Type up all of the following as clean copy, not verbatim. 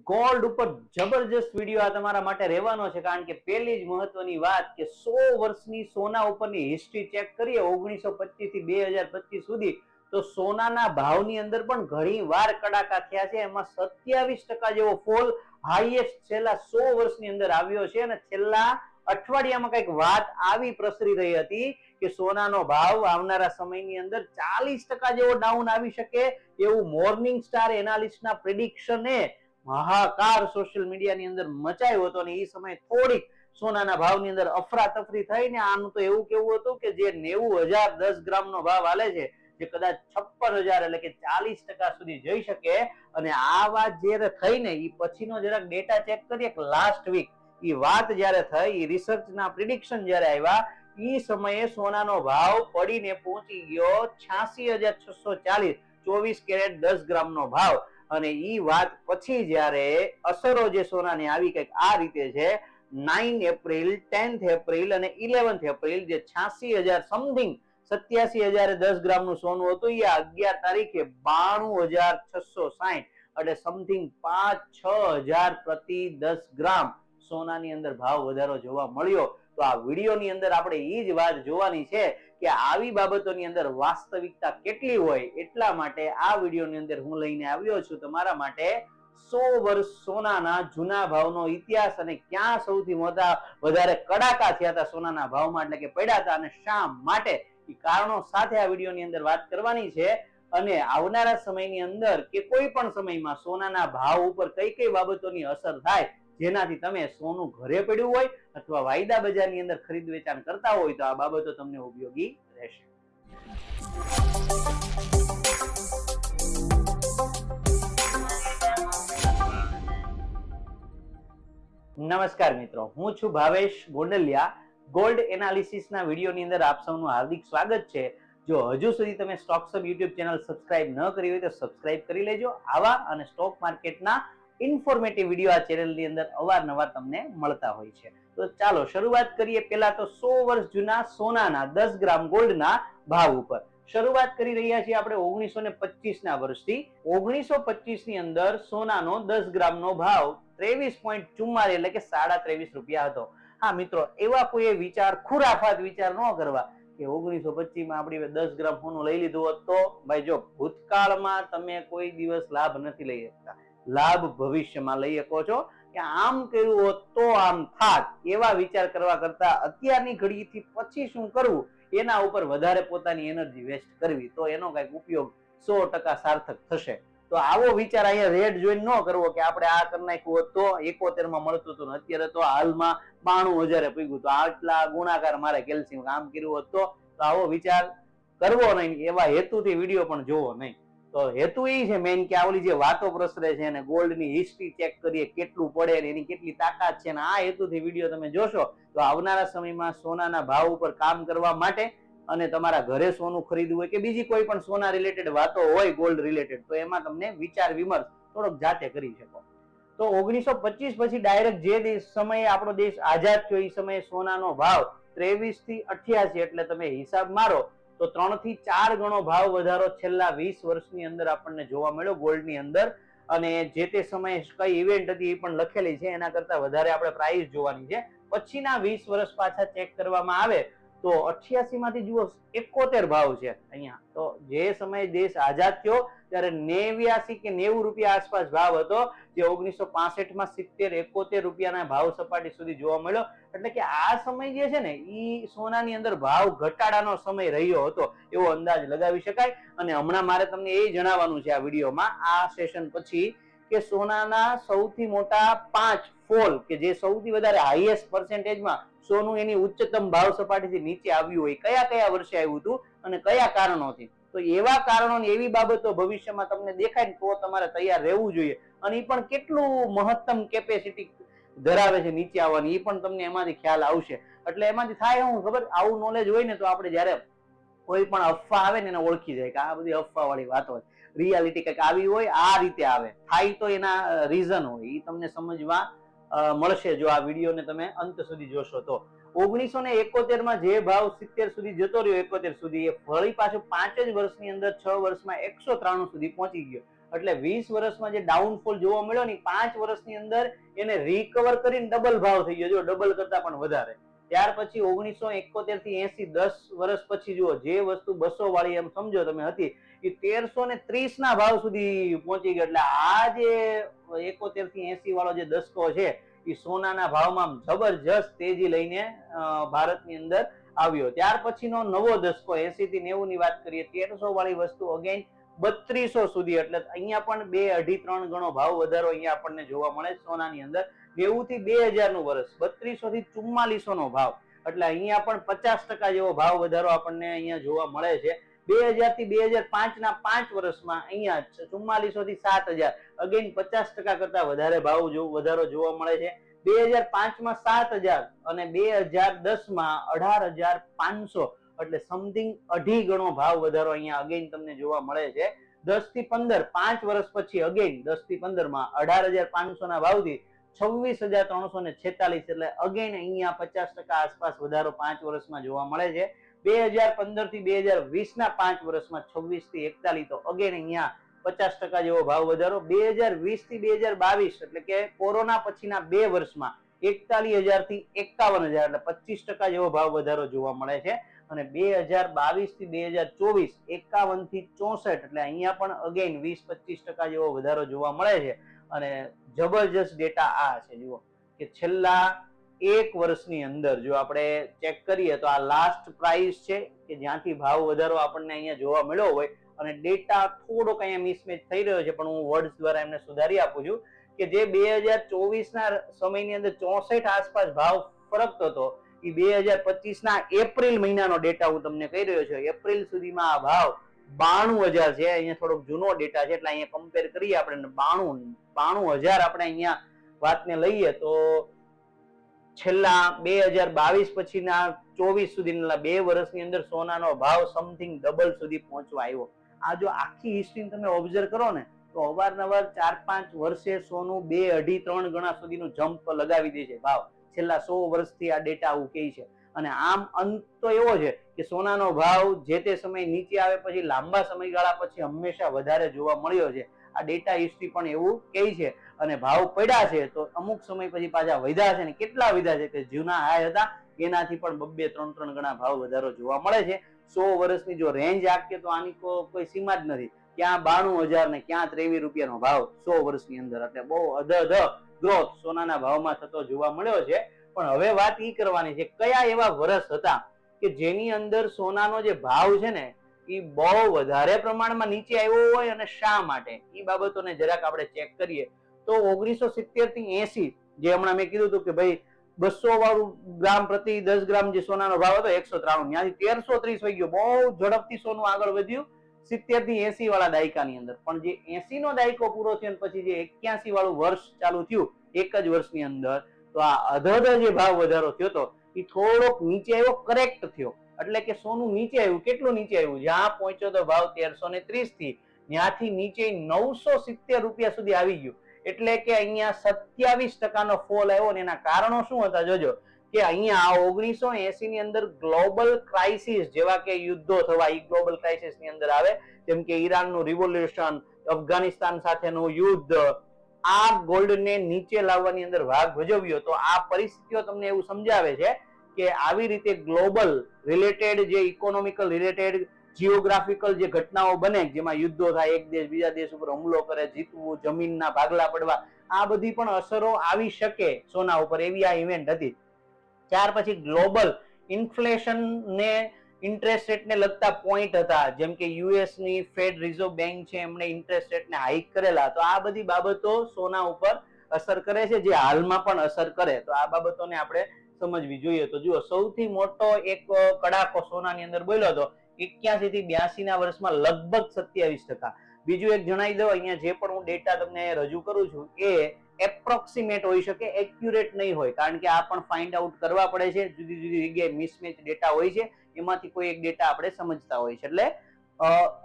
Gold ઉપર જબરજસ્ત video આ તમારા માટે રહેવાનો છે, કારણ કે પહેલી જ મહત્વની વાત કે 100 વર્ષની સોના ઉપરની હિસ્ટ્રી ચેક કરીએ 1925 થી 2025 સુધી, તો સોનાના ભાવની અંદર પણ ઘણી વાર કડાકા થયા છે. એમાં 27% જેવો ફોલ હાઈએસ્ટ છેલ્લા 100 વર્ષની અંદર આવ્યો છે. અને છેલ્લા અઠવાડિયામાં કંઈક વાત આવી પ્રસરી રહી હતી કે સોનાનો ભાવ આવનારા સમયની અંદર 40% જેવો ડાઉન આવી શકે એવું મોર્નિંગ સ્ટાર એનાલિસ્ટના પ્રિડિક્શને હાહાકાર સોશિયલ મીડિયાની અંદર મચાયો હતો. અને એ સમયે થોડીક સોનાના ભાવની અંદર અફરાતફરી થઈને આનું તો એવું કેવું હતું કે જે 90,000 10 ગ્રામનો ભાવ હાલે છે, જે કદાચ 56,000 એટલે કે 40% સુધી જઈ શકે. અને આ વાત જ્યારે થઈ ને એ પછીનો જરાક ડેટા ચેક કરીએ કે લાસ્ટ વીક એ વાત જ્યારે થઈ, રિસર્ચના પ્રિડિક્શન જ્યારે આવ્યા, એ સમયે સોનાનો ભાવ પડીને પહોંચી ગયો 86,640, 24 કેરેટ 10 ગ્રામનો ભાવ. અને ઈ વાત પછી જ્યારે અસરો જે સોનાની આવી કંઈક આ રીતે છે, 9 એપ્રિલ, 10th એપ્રિલ અને 11th એપ્રિલ, જે 86,000 સમથિંગ 87,010 ગ્રામનું સોનું હતું, એ 11 તારીખે 92,660 એટલે સમથિંગ 5-6 હજાર પ્રતિ 10 ગ્રામ સોનાની અંદર ભાવ વધારો જોવા મળ્યો. તો આ વિડીયોની અંદર આપણે એ જ વાત જોવાની છે કે આવી બાબતોની અંદર વાસ્તવિકતા કેટલી હોય. એટલા માટે આ વિડીયોની અંદર હું લઈને આવ્યો છું તમારા માટે 100 વર્ષ સોનાના જૂના ભાવનો ઇતિહાસ અને ક્યાં સૌથી વધારે કડાકા થયા હતા સોનાના ભાવમાં, એટલે કે પડ્યા હતા, અને શા માટે, એ કારણો સાથે આ વિડીયોની અંદર વાત કરવાની છે. અને આવનારા સમયની અંદર કે કોઈ પણ સમયમાં સોનાના ભાવ ઉપર કઈ કઈ બાબતોની અસર થાય, જેનાથી તમે સોનું ઘરે પડ્યું હોય અથવા વાયદા બજારની અંદર ખરીદ વેચાણ કરતા હોય તો આ બાબતો તમને ઉપયોગી રહેશે. નમસ્કાર મિત્રો, હું છું ભાવેશ ગોંડલિયા. ગોલ્ડ એનાલિસિસના વિડીયોની અંદર આપ સૌનું હાર્દિક સ્વાગત છે. જો હજુ સુધી તમે Stocks Hub YouTube channel subscribe ન કરી હોય તો સબસ્ક્રાઇબ કરી લેજો. આવા અને સ્ટોક માર્કેટના ઇન્ફોર્મેટિવ વિડીયો આ ચેનલની અંદર અવારનવાર તમને મળતા હોય છે. તો ચાલો શરૂઆત કરીએ. પહેલા તો 100 વર્ષ જૂના સોનાના 10 ગ્રામ ગોલ્ડના ભાવ ઉપર શરૂઆત કરી રહ્યા છીએ આપણે 1925 વર્ષથી. 1925 ની અંદર સોનાનો 10 ગ્રામનો ભાવ 23.44 એટલે કે 23.5 રૂપિયા હતો. હા મિત્રો, એવા કોઈ વિચાર ખુરાફાત વિચાર ન કરવા કે 1925 માં આપણે 10 ગ્રામ સોનું લઈ લીધું હોત તો. ભાઈ જો, ભૂતકાળમાં તમે કોઈ દિવસ લાભ નથી લઈ શકતા, લાભ ભવિષ્યમાં લઈ શકો છો. કે આમ કર્યું હોત તો આમ થાત, એવા વિચાર કરવા કરતા અત્યારની ઘડીથી પછી શું કરવું એના ઉપર વધારે પોતાની એનર્જી વેસ્ટ કરવી, તો એનો કઈક ઉપયોગ 100% સાર્થક થશે. તો આવો વિચાર અહીંયા રેટ જોઈને ન કરવો કે આપણે આ કરી નાખ્યું હોત તો 71 માં મળતું હતું, અત્યારે તો હાલમાં 92,000 પગ્યું, તો આટલા ગુણાકાર મારે કેલ્શિયમ કામ કર્યું હોત તો આવો વિચાર કરવો નહીં. એવા હેતુથી વિડીયો પણ જોવો નહીં. તો હેતુ એ છે મેઇન કે આવલી જે વાતો પ્રસરે છે અને ગોલ્ડની હિસ્ટ્રી ચેક કરીએ કેટલું પડે ને એની કેટલી તાકાત છે, ને આ હેતુથી વિડીયો તમે જોશો તો આવનારા સમયમાં સોનાના ભાવ ઉપર કામ કરવા માટે અને તમારા ઘરે સોનું ખરીદવું હોય કે બીજી કોઈ પણ સોના રિલેટેડ વાતો હોય ગોલ્ડ રિલેટેડ, તો એમાં તમને વિચાર વિમર્શ થોડોક જાતે કરી શકો. તો 1925 પછી ડાયરેક્ટ જે સમયે આપણો દેશ આઝાદ થયો એ સમયે સોનાનો ભાવ 23 થી 88, એટલે તમે હિસાબ મારો તો 3 થી 4 ગણો ભાવ વધારો છેલ્લા 20 વર્ષની અંદર આપણને જોવા મળ્યો ગોલ્ડની અંદર. અને જે તે સમયે કઈ ઇવેન્ટ હતી એ પણ લખેલી છે, એના કરતા વધારે આપણે પ્રાઇસ જોવાની છે. પછીના 20 વર્ષ પાછા ચેક કરવામાં આવે તો 88 માંથી જુઓ 71 ભાવ છે અહીંયા. તો જે સમયે દેશ આઝાદ થયો ત્યારે 89 કે 90 રૂપિયા આસપાસ ભાવ હતો, જે 1965 માં 70-71 રૂપિયાના ભાવ સપાટી સુધી જોવા મળ્યો. એટલે કે આ સમય જે છે ને એ સોનાની અંદર ભાવ ઘટાડાનો સમય રહ્યો હતો એવો અંદાજ લગાવી શકાય. અને હમણાં મારે તમને એ જણાવવાનું છે આ વિડીયોમાં, આ સેશન પછી, કે સોનાના સૌથી મોટા 5 ફોલ કે જે સૌથી વધારે હાઈએસ્ટ પર્સેન્ટેજમાં સોનું એની ઉચ્ચતમ ભાવ સપાટીથી નીચે આવ્યું હોય, કયા કયા વર્ષે આવ્યું હતું અને કયા કારણોથી. તો એવા કારણો ને એવી બાબતો ભવિષ્યમાં તમને દેખાય ને તો તમારે તૈયાર રહેવું જોઈએ. અને એ પણ કેટલું મહત્તમ કેપેસિટી ધરાવે છે નીચે આવવાની, એ પણ તમને એમાંથી ખ્યાલ આવશે. એટલે એમાંથી થાય હું ખબર, આવું નોલેજ હોય ને તો આપણે જયારે કોઈ પણ અફવા આવે ને એને ઓળખી જાય કે આ બધી અફવા વાળી વાતો હોય, રિયાલિટી કંઈક આવી હોય આ રીતે આવે થાય, તો એના રીઝન હોય એ તમને સમજવા મળશે જો આ વિડીયોને તમે અંત સુધી જોશો તો. 1971 માં જે ભાવ 70 સુધી જતો રહ્યો, 71 સુધી, એ ફરી પાછું 5 જ વર્ષની અંદર 6 વર્ષમાં 193 સુધી પહોંચી ગયો. એટલે 20 વર્ષમાં જે ડાઉનફોલ જોવા મળ્યો ને 5 વર્ષની અંદર એને રિકવર કરીને ડબલ ભાવ થઈ ગયો, જો ડબલ કરતા પણ વધારે. ત્યાર પછી 1971 થી 80 10 વર્ષ પછી જુઓ જે વસ્તુ 200 વાળી એમ સમજો તમે હતી એ 1330 ના ભાવ સુધી પહોંચી ગયો. એટલે આ જે 71 થી 80 વાળો જે દસકો છે એ સોનાના ભાવમાં જબરજસ્ત તેજી લઈને ભારતની અંદર આવ્યો. ત્યાર પછીનો નવો દસકો 80 થી 90 ની વાત કરીએ 1300 વાળી વસ્તુ અગેન 3200 સુધી, એટલે અહીંયા પણ 2, 2.5, 3 ગણો ભાવ વધારો અહીંયા આપણને જોવા મળે સોનાની અંદર. 90 થી 2000 નું વર્ષ 3200 થી 4400 નો ભાવ, એટલે અહીંયા પણ 50% જેવો ભાવ વધારો આપણને અહીંયા જોવા મળે છે. 2000 થી 2005 ના 5 વર્ષમાં અહીંયા 4400 થી 7000 અગેન 50% કરતા વધારે ભાવ વધારો જોવા મળે છે. 2005 માં 7000 અને 2010 માં 18500, એટલે સમથિંગ 2.5 ગણો ભાવ વધારો અહીંયા અગેન તમને જોવા મળે છે. 10 થી 15 5 વર્ષ પછી અગેન 10 થી 15 માં 18500 ના ભાવથી 26346, એટલે અગેન અહીંયા 50% આસપાસ વધારો 5 વર્ષમાં જોવા મળે છે. 2015 થી 2020 ના 5 વર્ષમાં 26 થી 41, તો અગેન અહીંયા 50% જેવો ભાવ વધારો. 2020 થી 2022 એટલે કે કોરોના પછીના 2 વર્ષમાં 41000 થી 51000, એટલે 25% જેવો ભાવ વધારો જોવા મળે છે. અને 2022 થી 2024 51 થી 64, એટલે અહીંયા પણ અગેન 20-25% જેવો વધારો જોવા મળે છે. અને જબરજસ્ત ડેટા આ છે, જુઓ કે છેલ્લા 1 વર્ષની અંદર જો આપણે ચેક કરીએ તો આ લાસ્ટ પ્રાઇસ છે કે જ્યાંથી ભાવ વધારો આપણને અહીંયા જોવા મળ્યો હોય, અને ડેટા થોડોક અહીંયા મિસમેચ થઈ રહ્યો છે, પણ હું વર્ડ્સ દ્વારા એમને સુધારી આપું છું કે જે 2024 ના સમયની અંદર 64 આસપાસ ભાવ ફરકતો હતો એ 2025 ના એપ્રિલ મહિનાનો ડેટા હું તમને કહી રહ્યો છું. એપ્રિલ સુધીમાં આ ભાવ 92000 છે. અહીંયા થોડોક જૂનો ડેટા છે એટલે અહીંયા કમ્પેર કરીએ આપણે 92000 આપણે અહીંયા વાતને લઈએ તો છેલ્લા 2022 પછીના 24 સુધીના 2 વર્ષની અંદર સોનાનો ભાવ સમથિંગ ડબલ સુધી પહોંચવા આવ્યો. આ જો આખી હિસ્ટ્રી તમે ઓબ્ઝર્વ કરો ને તો અવારનવાર 4-5 વર્ષે સોનું 2, 2.5, 3 ગણા સુધીનું જમ્પ લગાવી દે છે ભાવ. છેલ્લા 100 વર્ષથી આ ડેટા આવું કહે છે. અને આમ અંત તો એવો છે કે સોનાનો ભાવ જે તે સમય નીચે આવે પછી લાંબા સમયગાળા પછી હંમેશા વધારે જોવા મળ્યો છે. આ ડેટા હિસ્ટ્રી પણ એવું કહે છે. અને ભાવ પડ્યા છે તો અમુક સમય પછી પાછા વધ્યા છે, ને કેટલા વધ્યા છે કે જૂના હાઈ હતા એનાથી પણ 2, 3 ગણા ભાવ વધારો જોવા મળે છે. 100 વર્ષની જો રેન્જ આપીએ તો આની કોઈ સીમા જ નથી. ક્યાં 92000 ને ક્યાં 23 રૂપિયાનો ભાવ 100 વર્ષની અંદર, એટલે બહુ અધધ ગ્રોથ સોનાના ભાવમાં થતો જોવા મળ્યો છે. પણ હવે વાત ઈ કરવાની છે કયા એવા વર્ષ હતા કે જેની અંદર સોનાનો જે ભાવ છે ને એ બહુ વધારે પ્રમાણમાં નીચે આવ્યો હોય અને શા માટે, એ બાબતોને જરાક આપણે ચેક કરીએ તો 1970 થી 80 જે હમણાં મેં કીધું હતું કે ભાઈ 200 વાળું ગ્રામ પ્રતિ 10 ગ્રામ જે સોનાનો ભાવ હતો 193, ત્યાંથી 1330 થઈ ગયો. બહુ ઝડપથી સોનું આગળ વધ્યું 70 થી 80 વાળા દાયકાની અંદર. પણ જે 80 નો દાયકો પૂરો થયો પછી જે 81 વાળું વર્ષ ચાલુ થયું એક જ વર્ષની અંદર, તો આ અધધ જે ભાવ વધારો થયો હતો એ થોડોક નીચે આવ્યો, કરેક્ટ થયો. એટલે કે સોનું નીચે આવ્યું, કેટલું નીચે આવ્યું, જ્યાં પહોંચ્યો તો ભાવ 1330 થી ત્યાંથી નીચે 970 રૂપિયા સુધી આવી ગયું. એટલે કે અહીંયા 27% નો ફોલ આવ્યો. અને એના કારણો શું હતા જોજો કે અહીંયા 1980 ની અંદર ગ્લોબલ ક્રાઇસિસ જેવા કે યુદ્ધો થવા એ ગ્લોબલ ક્રાઇસિસ ની અંદર આવે, જેમ કે ઈરાનનું રિવોલ્યુશન, અફઘાનિસ્તાન સાથેનું યુદ્ધ, આ ગોલ્ડને નીચે લાવવાની અંદર ભાગ ભજવ્યો. તો આ પરિસ્થિતિઓ તમને એવું સમજાવે છે કે આવી રીતે ગ્લોબલ રિલેટેડ જે ઇકોનોમિકલ રિલેટેડ જીઓગ્રાફિકલ જે ઘટનાઓ બને જેમાં યુદ્ધો થાય, એક દેશ બીજા દેશ ઉપર હુમલો કરે, જીતવું, જમીનના ભાગલા પડવા, આ બધી પણ અસરો આવી શકે સોના ઉપર, એવી આ ઇવેન્ટ હતી. ત્યાર પછી ગ્લોબલ ઇન્ફ્લેશન ને ઇન્ટરેસ્ટ રેટને લગતા પોઈન્ટ હતા, જેમ કે યુએસ ની ફેડ રિઝર્વ બેંક છે એમણે ઇન્ટરેસ્ટ રેટને હાઈક કરેલા. તો આ બધી બાબતો સોના ઉપર અસર કરે છે, જે હાલમાં પણ અસર કરે. તો આ બાબતોને આપણે સમજવી જોઈએ. તો જુઓ સૌથી મોટો એક કડાકો સોનાની અંદર બોલ્યો હતો 81 થી 82 ના વર્ષમાં લગભગ 27%. બીજું એક જણાવી દઉં, અહીંયા જે પણ હું ડેટા તમને રજૂ કરું છું એ એપ્રોક્સિમેટ હોઈ શકે, એક્યુરેટ નહીં હોય, કારણ કે આ પણ ફાઇન્ડ આઉટ કરવા પડે છે. જુદી જુદી જગ્યાએ મિસમેચ ડેટા હોય છે, એમાંથી કોઈ એક ડેટા આપણે સમજતા હોય છે, એટલે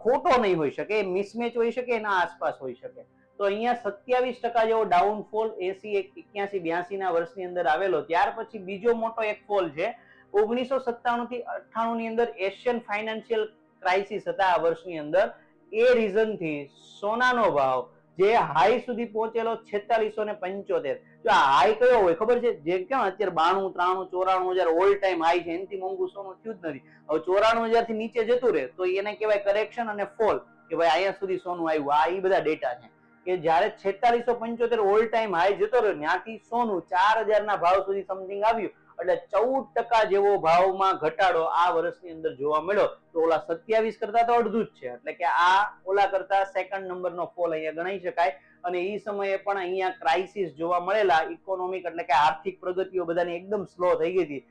ખોટો નહીં હોઈ શકે, મિસમેચ હોઈ શકે, એના આસપાસ હોઈ શકે. તો અહીંયા 27% જેવો ડાઉનફોલ 81, 82 ના વર્ષની અંદર આવેલો. ત્યાર પછી બીજો મોટો એક ફોલ છે 1997 થી 98 ની અંદર એશિયન ફાઇનાન્શિયલ ક્રાઇસિસ હતા આ વર્ષની અંદર. એ રીઝન થી સોનાનો ભાવ જે હાઈ સુધી પહોંચેલો 4675, જો આ હાઈ કયો હોય ખબર છે? જે કેમ અત્યારે 92, 93, 94,000 ઓલ ટાઈમ હાઈ છે, એનાથી મોંઘું સોનું થયું જ નથી. હવે 94,000 થી નીચે જતું રહે તો એને કહેવાય કરેક્શન અને ફોલ, કે ભાઈ અહીંયા સુધી સોનું આવ્યું. આ એ બધા ડેટા છે કે જયારે 4675 ઓલ ટાઈમ હાઈ જતો રહ્યો, ત્યાંથી સોનું 4,000 ના ભાવ સુધી સમથિંગ આવ્યું, એટલે 14% જેવો ભાવમાં ઘટાડો આ વર્ષની અંદર જોવા મળ્યો. તો ઓલા 27 કરતા તો અડધું જ છે, એટલે કે આ ઓલા કરતા સેકન્ડ નંબરનો ફોલ અહીંયા ગણાઈ શકાય. અને એ સમયે પણ અહીંયા ક્રાઇસિસ જોવા મળેલા, ઇકોનોમિક એટલે કે આર્થિક પ્રગતિઓ બધાની એકદમ સ્લો થઈ ગઈ હતી,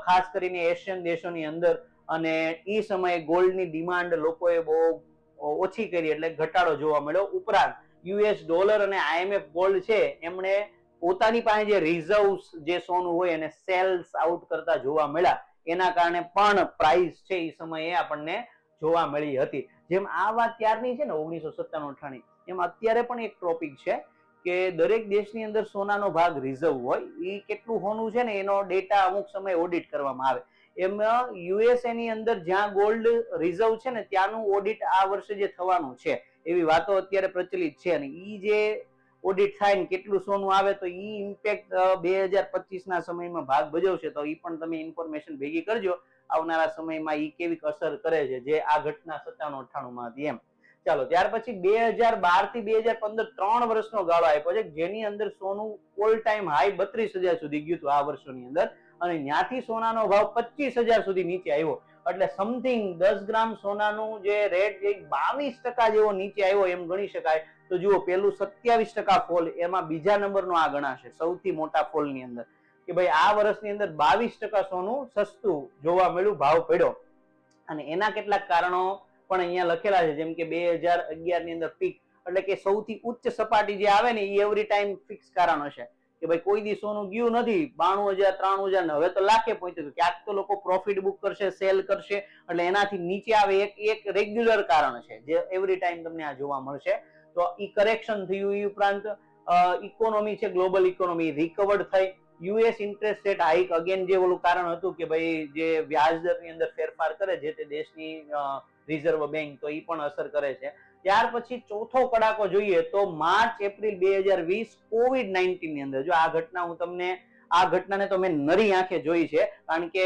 ખાસ કરીને એશિયન દેશોની અંદર. અને એ સમયે ગોલ્ડની ડિમાન્ડ લોકોએ બહુ ઓછી કરી, એટલે ઘટાડો જોવા મળ્યો. ઉપરાંત યુએસ ડોલર અને IMF ગોલ્ડ છે, એમણે પોતાની પાસે જે રિઝર્વ્સ જે સોનું હોય એને સેલ્સ આઉટ કરતા જોવા મળ્યા. એના કારણે પણ પ્રાઇસ છે એ સમયે આપણને જોવા મળી હતી. જેમ આ વાત ત્યારની છે ને 1997-98, એમ અત્યારે પણ એક ટોપિક છે કે દરેક દેશની અંદર સોનાનો ભાગ રિઝર્વ હોય, એ કેટલું સોનું છે ને એનો ડેટા અમુક સમયે ઓડિટ કરવામાં આવે. એમાં USA ની અંદર જ્યાં ગોલ્ડ રિઝર્વ છે ને ત્યાંનું ઓડિટ આ વર્ષે જે થવાનું છે એવી વાતો અત્યારે પ્રચલિત છે. અને ઈ જે ઓડિટ થાય ને કેટલું સોનું આવે તો ઈ ઇમ્પેક્ટ 2025 ના સમયમાં ભાગ ભજવશે. તો ઈ પણ તમે ઇન્ફોર્મેશન ભેગી કરજો આવનારા સમયમાં ઈ કેવી અસર કરે છે જે આ ઘટના 97-98 માં હતી એમ. ચાલો, ત્યાર પછી 2012 થી 2015 3 વર્ષનો ગાળો આપ્યો છે, જેની અંદર સોનું ઓલ ટાઈમ હાઈ 32,000 સુધી ગયું હતું આ વર્ષોની અંદર. અને ત્યાંથી સોનાનો ભાવ 25,000 સુધી નીચે આવ્યો. એટલે સમથિંગ 10 ગ્રામ સોનાનું જે રેટ 22% જેવો નીચે આવ્યો એમ ગણી શકાય. તો જુઓ, પેલું 27% ફોલ, એમાં બીજા નંબરનો આ ગણાશે સૌથી મોટા ફોલની અંદર, કે ભાઈ આ વર્ષની અંદર 22% સોનું સસ્તું જોવા મળ્યું, ભાવ પડ્યો. અને એના કેટલાક કારણો પણ અહીંયા લખેલા છે, જેમ કે 2011 ની અંદર પીક, એટલે કે સૌથી ઉચ્ચ સપાટી જે આવે ને એ એવરી ટાઈમ ફિક્સ કારણ હશે કે ભાઈ કોઈ દી સોનું ગયું નથી 92,000 93,000 ને હવે તો લાખે પહોંચ્યું. ક્યાંક તો લોકો પ્રોફિટ બુક કરશે, સેલ કરશે, એટલે એનાથી નીચે આવે એક રેગ્યુલર કારણ છે જે એવરી ટાઈમ તમને આ જોવા મળશે. તો ઈ કરેક્શન થયું. એ ઉપરાંત ઇકોનોમી છે, ગ્લોબલ ઇકોનોમી રિકવર્ડ થઈ. US interest rate hike, again જે ઓલું કારણ હતું કે ભાઈ જે વ્યાજ દરની અંદર ફેરફાર કરે જે તે દેશની રિઝર્વ બેંક, તો એ પણ અસર કરે છે. ત્યાર પછી ચોથો કડાકો જોઈએ તો માર્ચ એપ્રિલ 2020 COVID-19 ની અંદર. જો આ ઘટના હું તમને આ ઘટનાને તો મેં નરી આંખે જોઈ છે, કારણ કે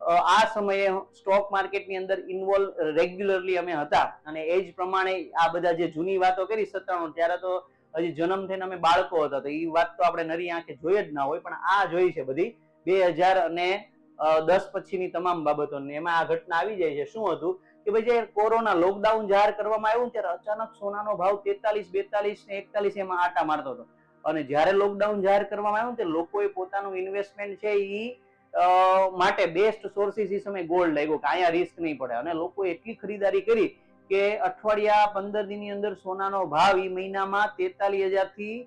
આ સમયે સ્ટોક માર્કેટની અંદર ઇન્વોલ્વ રેગ્યુલરલી અમે હતા. અને એ જ પ્રમાણે આ બધા જે જૂની વાતો કરી 97, ત્યારે તો હજી જન્મ થઈને અમે બાળકો હતા, તો એ વાત તો આપણે નરી આંખે જોઈ જ ના હોય, પણ આ જોઈ છે બધી 2010 પછીની તમામ બાબતો. એમાં આ ઘટના આવી જાય છે. શું હતું કે ભાઈ જે કોરોના લોકડાઉન જાહેર કરવામાં આવ્યું ત્યારે અચાનક સોનાનો ભાવ 43, 42 ને 41 એમાં આટા મારતો હતો. અને જ્યારે લોકડાઉન જાહેર કરવામાં આવ્યું ત્યારે લોકોએ પોતાનું ઇન્વેસ્ટમેન્ટ છે એ માટે બેસ્ટ સોર્સિસ એ સમય ગોલ્ડ લાગ્યો કે અહીંયા રિસ્ક નહીં પડે. અને લોકોએ એટલી ખરીદારી કરી કે અઠવાડિયા 15 દિનની અંદર સોનાનો ભાવ એ મહિનામાં 43,000 થી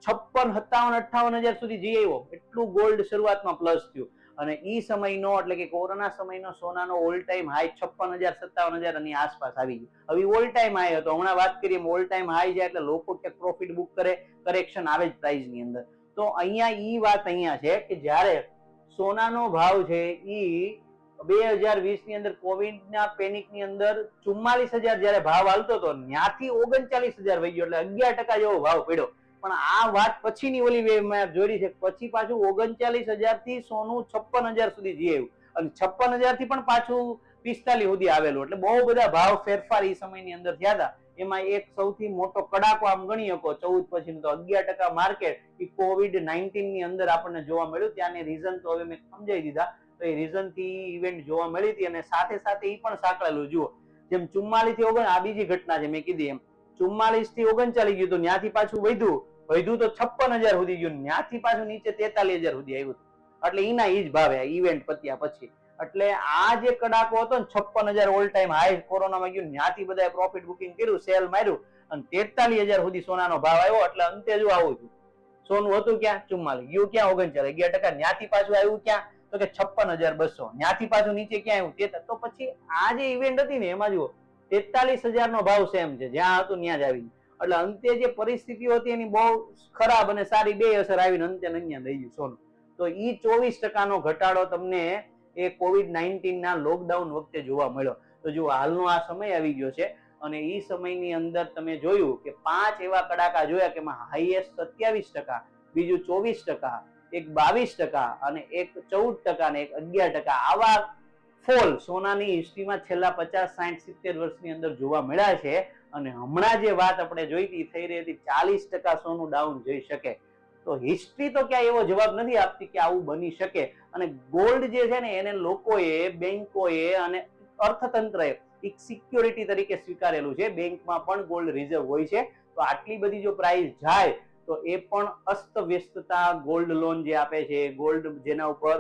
56, 57, 58,000 સુધી જઈ આવ્યો. એટલું ગોલ્ડ શરૂઆતમાં પ્લસ થયું. અને ઈ સમયનો એટલે કે કોરોના સમયનો સોનાનો ઓલ ટાઈમ હાઈ 56,000 57,000 ની આસપાસ આવી ગયો. હવે ઓલ ટાઈમ હાઈ હતો. હમણાં વાત કરીએ ઓલ ટાઈમ હાઈ જાય એટલે લોકો ક્યાંક પ્રોફિટ બુક કરે, કરેક્શન આવે જ પ્રાઇસ ની અંદર. તો અહીંયા ઈ વાત અહીંયા છે કે જ્યારે સોનાનો ભાવ છે ઈ 2020 ની અંદર કોવિડના પેનિકની અંદર 44,000 જયારે ભાવ હાલતો હતો, ત્યાંથી 39,000 વહી ગયો, એટલે 11% જેવો ભાવ પડ્યો. પણ આ વાત પછીની ઓલી મેં જોડી છે, પછી પાછું 39,000 થી સોનું 56,000 સુધી જઈ આવ્યું. અને 56,000 થી પણ પાછું 45 સુધી આવેલું. એટલે બહુ બધા ભાવ ફેરફાર એ સમયની અંદર થયા હતા. એમાં એક સૌથી મોટો કડાકો આમ ગણી શકો 14 પછી તો 11% માર્કેટ એ COVID-19 ની અંદર આપણને જોવા મળ્યું. ત્યાંની રીઝન તો હવે મેં સમજાવી દીધા. તો એ રીઝન થી ઇવેન્ટ જોવા મળી હતી. અને સાથે સાથે એ પણ સાંકળેલું જુઓ, જેમ 44 થી 39 આ બીજી ઘટના છે મેં કીધી એમ, 44 થી 39 ગયું તો ત્યાંથી પાછું વધ્યું તો 56,000 સુધી ગયું, ત્યાંથી પાછું નીચે 43,000 સુધી આવ્યું. એટલે એના ઈ જ ભાવે ઇવેન્ટ પત્યા પછી. એટલે આ જે કડાકો હતો ને 56,000 ઓલ ટાઈમ હાઈ કોરોનામાં ગયું, ત્યાંથી બધાએ પ્રોફિટ બુકિંગ કર્યું, સેલ માર્યું અને 43,000 સુધી સોનાનો ભાવ આવ્યો. એટલે અંતે જો આવું થયું, સોનું હતું ક્યાં 44, ગયું ક્યાં 39, 11%, ત્યાંથી પાછું આવ્યું ક્યાં તો કે 56,200, ત્યાંથી પાછું નીચે ક્યાં આવ્યું 43. તો પછી આ જે ઇવેન્ટ હતી ને એમાં જુઓ 43,000 નો ભાવ સેમ છે, જ્યાં હતું ત્યાં જ આવી. એટલે અંતે જે પરિસ્થિતિઓ હતી એની બહુ ખરાબ અને સારી બે અસર આવીને અંતે અહીંયા થઈ ગયું સોનું. તો ઈ 24% નો ઘટાડો તમને એ COVID-19 ના લોકડાઉન વખતે જોવા મળ્યો. તો જો હાલનો આ સમય આવી ગયો છે અને એ સમયની અંદર તમે જોયું કે 5 એવા કડાકા જોયા કે એમાં હાઈએસ્ટ 27%, બીજું 24%, એક 22% અને એક 14% અને એક 11%, આવા ફોલ સોનાની હિસ્ટ્રીમાં છેલ્લા 50, 60, 70 વર્ષની અંદર જોવા મળ્યા છે. અને હમણાં જે વાત આપણે જોઈતી થઈ રહી હતી 40% સોનું ડાઉન જઈ શકે, તો હિસ્ટ્રી તો ક્યાંય એવો જવાબ નથી આપતી કે આવું બની શકે. અને ગોલ્ડ જે છે ને એને લોકોએ, બેંકોએ અને અર્થતંત્રએ એક સિક્યોરિટી તરીકે સ્વીકારેલું છે. બેંકમાં પણ ગોલ્ડ રિઝર્વ હોય છે. તો આટલી બધી જો પ્રાઇસ જાય તો એ પણ અસ્તવ્યસ્તતા, ગોલ્ડ લોન જે આપે છે, ગોલ્ડ જેના ઉપર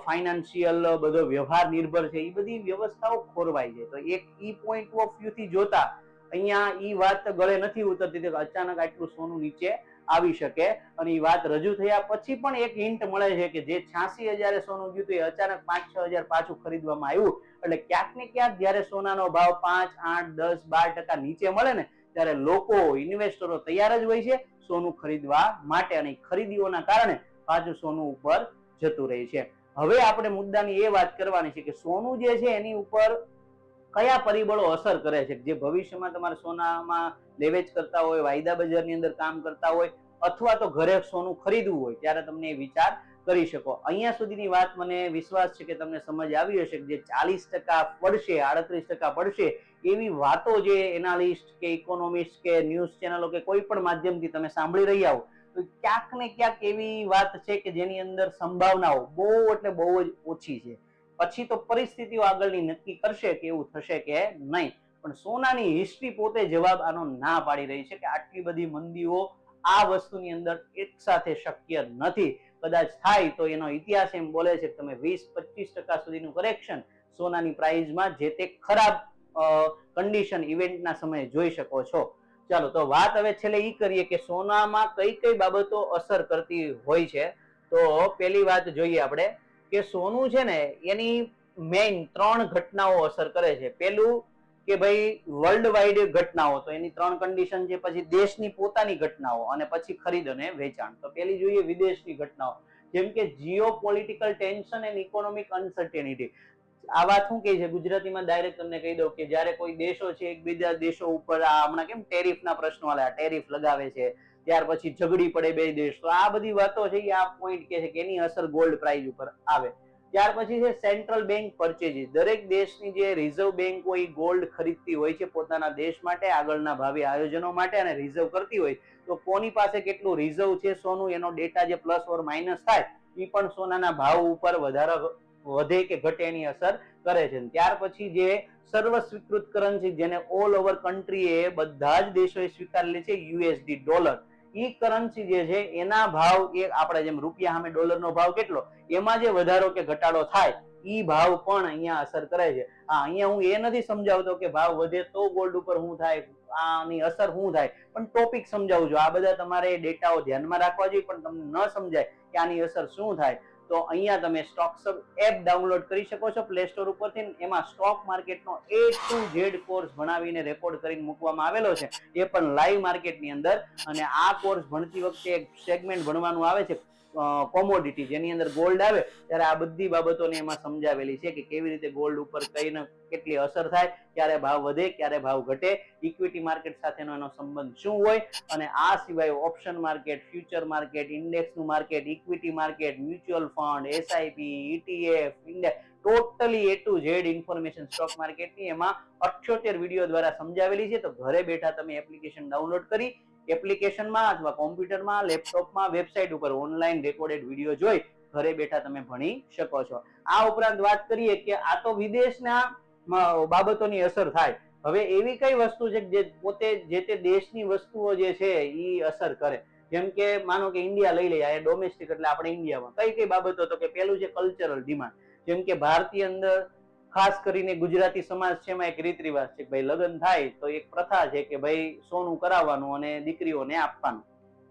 ફાઇનાન્શિયલ બધો વ્યવહાર નિર્ભર છે, એ બધી વ્યવસ્થાઓ ખોરવાઈ છે. તો એક ઈ પોઈન્ટ ઓફ વ્યૂ થી જોતા અહીંયા ઈ વાત ગળે નથી ઉતરતી કે અચાનક આટલું સોનું નીચે આવી શકે. અને એ વાત રજૂ થયા પછી પણ એક હિન્ટ મળે છે કે જે 86,000 સોનું ગયું હતું એ અચાનક 5-6,000 પાછું ખરીદવામાં આવ્યું. એટલે ક્યાંક ને ક્યાંક જયારે સોનાનો ભાવ 5, 8, 10, 12% નીચે મળે ને ત્યારે લોકો, ઇન્વેસ્ટરો તૈયાર જ હોય છે સોનું ખરીદવા માટે, અને ખરીદીઓના કારણે પાછું સોનું ઉપર જતું રહે છે. હવે આપણે મુદ્દાની એ વાત કરવાની છે કે સોનું જે છે એની ઉપર કયા પરિબળો અસર કરે છે. જે ભવિષ્યમાં તમારે સોનામાં લેવેચ કરતા હોય, વાયદા બજારની અંદર કામ કરતા હોય, અથવા તો ઘરે સોનું ખરીદવું હોય ત્યારે તમને એ વિચાર કરી શકો. અહીંયા સુધીની વાત મને વિશ્વાસ છે કે તમને સમજ આવી હશે કે જે 40% પડશે, 38% પડશે એવી વાતો જે એનાલિસ્ટ કે ઇકોનોમિસ્ટ કે ન્યૂઝ ચેનલો કે કોઈ પણ માધ્યમથી તમે સાંભળી રહ્યા હો, તો ક્યાંક ને ક્યાંક એવી વાત છે કે જેની અંદર સંભાવનાઓ બહુ એટલે બહુ જ ઓછી છે. પછી તો પરિસ્થિતિઓ આગળની નક્કી કરશે કે એવું થશે કે નહીં. પણ સોનાની હિસ્ટ્રી પોતે જવાબ આનો ના પાડી રહી છે કે આટલી બધી મંદીઓ આ વસ્તુની અંદર એક સાથે શક્ય નથી. કદાચ થાય તો એનો ઇતિહાસ એમ બોલે છે કે તમે 20-25% સુધીનું કરેક્શન સોનાની પ્રાઇસમાં જે તે ખરાબ કન્ડિશન ઇવેન્ટના સમયે જોઈ શકો છો. ચાલો, તો વાત હવે છેલ્લે ઈ કરીએ કે સોનામાં કઈ કઈ બાબતો અસર કરતી હોય છે. તો પહેલી વાત જોઈએ આપણે કે સોનું છે ને એની મેઇન 3 ઘટનાઓ અસર કરે છે. પેલું કે ભાઈ વર્લ્ડ વાઇડ ઘટનાઓ, તો એની 3 કન્ડિશન છે. પછી દેશની પોતાની ઘટનાઓ અને પછી ખરીદ અને વેચાણ. તો પેલી જોઈએ વિદેશની ઘટનાઓ, જેમ કે Jio political tension and economic uncertainty. આ વાત શું કહે છે ગુજરાતીમાં ડાયરેક્ટ તમને કહી દઉં કે જ્યારે કોઈ દેશો છે એકબીજા દેશો ઉપર હમણાં કેમ ટેરિફના પ્રશ્નો આલે, ટેરિફ લગાવે છે, ત્યાર પછી ઝઘડી પડે બે દેશ, તો આ બધી વાતો છે આ પોઈન્ટ કે છે કે એની અસર ગોલ્ડ પ્રાઇસ ઉપર આવે. ત્યાર પછી છે સેન્ટ્રલ બેંક પરચેજીસ. દરેક દેશની જે રિઝર્વ બેંક હોય ગોલ્ડ ખરીદતી હોય છે પોતાના દેશ માટે, આગળના ભાવિ આયોજનો માટે, અને રિઝર્વ કરતી હોય. તો કોની પાસે કેટલું રિઝર્વ છે સોનું, એનો ડેટા જે પ્લસ ઓર માઇનસ થાય એ પણ સોનાના ભાવ ઉપર વધારો વધે કે ઘટે એની અસર કરે છે. ત્યાર પછી જે સર્વ સ્વીકૃત કરન્સી જેને ઓલ ઓવર કન્ટ્રીએ બધા જ દેશોએ સ્વીકારેલી છે, યુએસડી ડોલર. ઈ કરન્સી જે છે એના ભાવ એ આપણે જેમ રૂપિયા સામે ડોલરનો ભાવ કેટલો, એમાં જે વધારો કે ઘટાડો થાય ઈ ભાવ પણ અહીંયા અસર કરે છે. અહીંયા હું એ નથી સમજાવતો કે ભાવ વધે તો ગોલ્ડ ઉપર શું થાય, આની અસર શું થાય, પણ ટોપિક સમજાવું છું. આ બધા તમારે ડેટાઓ ધ્યાનમાં રાખવા જોઈએ, પણ તમને ન સમજાય કે આની અસર શું થાય તો અહીંયા તમે સ્ટોક્સબ એપ ડાઉનલોડ કરી શકો છો પ્લે સ્ટોર ઉપરથી. એમાં સ્ટોક માર્કેટનો A to Z કોર્સ ભણાવીને રેકોર્ડ કરીને મૂકવામાં આવેલો છે, એ પણ લાઈવ માર્કેટની અંદર. અને આ કોર્સ ભણતી વખતે એક સેગમેન્ટ ભણવાનું આવે છે કોમોડિટી, જેની અંદર ગોલ્ડ આવે ત્યારે આ બધી બાબતોને એમાં સમજાવેલી છે કે કેવી રીતે ગોલ્ડ ઉપર કઈને કેટલી અસર થાય, ક્યારે ભાવ વધે ક્યારે ભાવ ઘટે, ઇક્વિટી માર્કેટ સાથેનો એનો સંબંધ શું હોય. અને આ સિવાય ઓપ્શન માર્કેટ, ફ્યુચર માર્કેટ, ઇન્ડેક્સનું market, equity market, mutual fund, SIP, ETF, index, totally A to Z information stock માર્કેટની એમાં 78 વિડીયો દ્વારા સમજાવેલી છે. તો ઘરે બેઠા તમે એપ્લિકેશન ડાઉનલોડ કરી એપ્લિકેશનમાં અથવા કોમ્પ્યુટરમાં, લેપટોપમાં, વેબસાઇટ ઉપર ઓનલાઈન રેકોર્ડેડ વિડીયો જોઈ ઘરે બેઠા તમે ભણી શકો છો. આ ઉપરાંત વાત કરીએ કે આ તો વિદેશના બાબતોની અસર થાય. હવે એવી કઈ વસ્તુ છે જે પોતે જે તે દેશની વસ્તુઓ જે છે એ અસર કરે. જેમ કે માનો કે ઇન્ડિયા લઈ લઈએ, આ ડોમેસ્ટિક એટલે આપણે ઇન્ડિયામાં કઈ કઈ બાબતો, તો કે પેલું છે કલ્ચરલ ડિમાન્ડ. જેમ કે ભારતીય અંદર ખાસ કરીને ગુજરાતી સમાજ છે એમાં એક રીત રિવાજ છે કે ભાઈ લગ્ન થાય તો એક પ્રથા છે કે ભાઈ સોનું કરાવવાનું અને દીકરીઓને આપવાનું.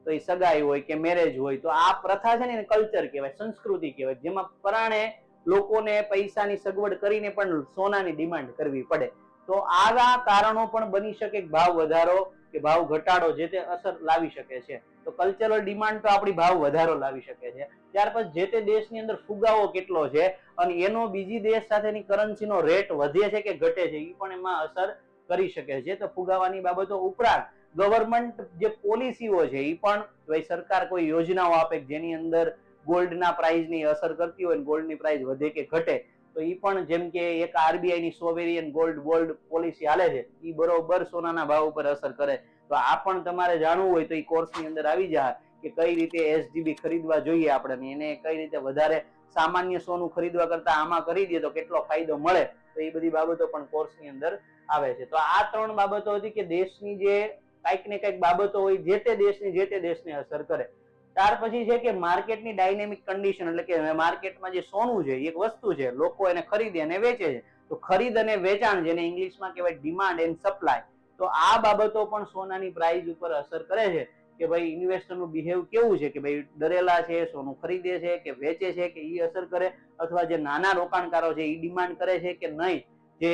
તો એ સગાઈ હોય કે મેરેજ હોય તો આ પ્રથા છે ને કલ્ચર કહેવાય, સંસ્કૃતિ કહેવાય, જેમાં પરાણે લોકોને પૈસાની સગવડ કરીને પણ સોનાની ડિમાન્ડ કરવી પડે. તો આવા કારણો પણ બની શકે, ભાવ વધારો કે ભાવ ઘટાડો જે તે અસર લાવી શકે છે. તો કલ્ચરલ ડિમાન્ડ તો આપણી ભાવ વધારો લાવી શકે છે. ત્યાર પછી જે તે દેશની અંદર ફુગાવો કેટલો છે અને એનો બીજી દેશ સાથેની કરન્સીનો રેટ વધે છે કે ઘટે છે એ પણ એમાં અસર કરી શકે છે. તો ફુગાવાની બાબતો ઉપરાંત ગવર્મેન્ટ જે પોલિસીઓ છે એ પણ ભાઈ સરકાર કોઈ યોજનાઓ આપે જેની અંદર ગોલ્ડના પ્રાઇસની અસર કરતી હોય, ગોલ્ડની પ્રાઇસ વધે કે ઘટે, તો એ પણ જેમ કે એક આરબીઆઈ ની સોવેરિયન ગોલ્ડ બોન્ડ પોલિસી હાલે છે, એ બરોબર સોનાના ભાવ ઉપર અસર કરે. તો આ પણ તમારે જાણવું હોય તો એ કોર્સની અંદર આવી જાય કે કઈ રીતે એસજીબી ખરીદવા જોઈએ આપણે, એને કઈ રીતે વધારે સામાન્ય સોનું ખરીદવા કરતા આમાં કરી દે તો કેટલો ફાયદો મળે, તો એ બધી બાબતો પણ કોર્સની અંદર આવે છે. તો આ 3 બાબતો હતી કે દેશની જે કંઈક ને કંઈક બાબતો હોય જે તે દેશને અસર કરે. ત્યાર પછી છે કે માર્કેટની ડાયનેમિક કન્ડિશન, એટલે કે માર્કેટમાં જે સોનું છે એક વસ્તુ છે, લોકો એને ખરીદે અને વેચે છે. તો ખરીદ અને વેચાણ, જેને ઇંગ્લિશમાં કહેવાય ડિમાન્ડ એન્ડ સપ્લાય, તો આ બાબતો પણ સોનાની પ્રાઇસ ઉપર અસર કરે છે કે ભાઈ ઇન્વેસ્ટરનું બિહેવ કેવું છે, કે ભાઈ ડરેલા છે, સોનું ખરીદે છે કે વેચે છે, કે એ અસર કરે, અથવા જે નાના રોકાણકારો છે એ ડિમાન્ડ કરે છે કે નહીં, જે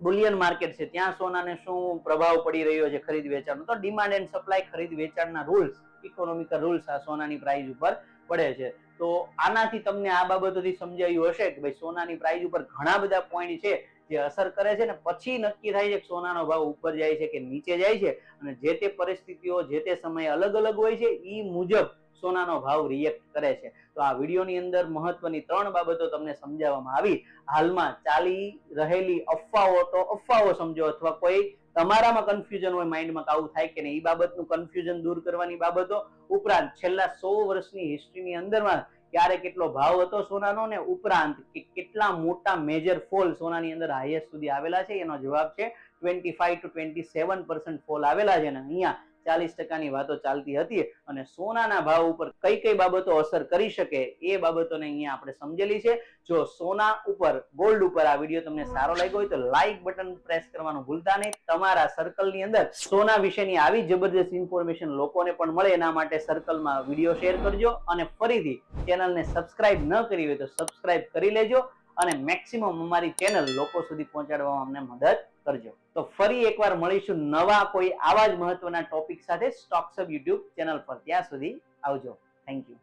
બુલિયન માર્કેટ છે ત્યાં સોનાને શું પ્રભાવ પડી રહ્યો છે ખરીદ વેચાણનો. તો ડિમાન્ડ એન્ડ સપ્લાય, ખરીદ વેચાણના રૂલ્સ, ઇકોનોમિકલ રૂલ્સ આ સોનાની પ્રાઇસ ઉપર પડે છે. તો આનાથી તમને આ બાબતોથી સમજાયું હશે કે ભાઈ સોનાની પ્રાઇસ ઉપર ઘણા બધા પોઈન્ટ છે જે અસર કરે છે, ને પછી નક્કી થાય છે કે સોનાનો ભાવ ઉપર જાય છે કે નીચે જાય છે, અને જે તે પરિસ્થિતિઓ જે તે સમયે અલગ અલગ હોય છે, એ મુજબ સોનાનો ભાવ રિએક્ટ કરે છે. તો આ વિડીયોની અંદર મહત્વની 3 બાબતો તમને સમજાવવામાં આવી. હાલમાં ચાલી રહેલી અફવાઓ તો અફવાઓ સમજો, અથવા કોઈ તમારામાં કન્ફ્યુઝન હોય માઇન્ડમાં આવું થાય કે નહીં, એ બાબતનું કન્ફ્યુઝન દૂર કરવાની બાબતો ઉપરાંત છેલ્લા 100 વર્ષની હિસ્ટ્રીની અંદરમાં ક્યારે કેટલો ભાવ હતો સોનાનો, ને ઉપરાંત કે કેટલા મોટા મેજર ફોલ સોનાની અંદર હાઈએસ્ટ સુધી આવેલા છે, એનો જવાબ છે 25 to 27% ફોલ આવેલા છે. ને અહીંયા 40% વાતો ચાલતી હતી, અને સોનાના ભાવ ઉપર કઈ કઈ બાબતો અસર કરી શકે એ બાબતોને અહીંયા આપણે સમજેલી છે. જો સોના ઉપર, ગોલ્ડ ઉપર આ વિડીયો તમને સારો લાગ્યો હોય તો લાઈક બટન પ્રેસ કરવાનું ભૂલતા નહીં. તમારા સર્કલની અંદર સોના વિશેની આવી જબરદસ્ત ઇન્ફોર્મેશન લોકોને પણ મળે એના માટે સર્કલમાં વિડીયો શેર કરજો, અને ફરીથી ચેનલને સબસ્ક્રાઇબ ન કરી હોય તો સબસ્ક્રાઇબ કરી લેજો, અને મેક્સિમમ અમારી ચેનલ લોકો સુધી પહોંચાડવામાં અમને મદદ કરજો. તો ફરી એકવાર મળીશું નવા કોઈ આવા જ મહત્વના ટોપિક સાથે સ્ટોક્સ હબ યુટ્યુબ ચેનલ પર. ત્યાં સુધી આવજો. Thank you.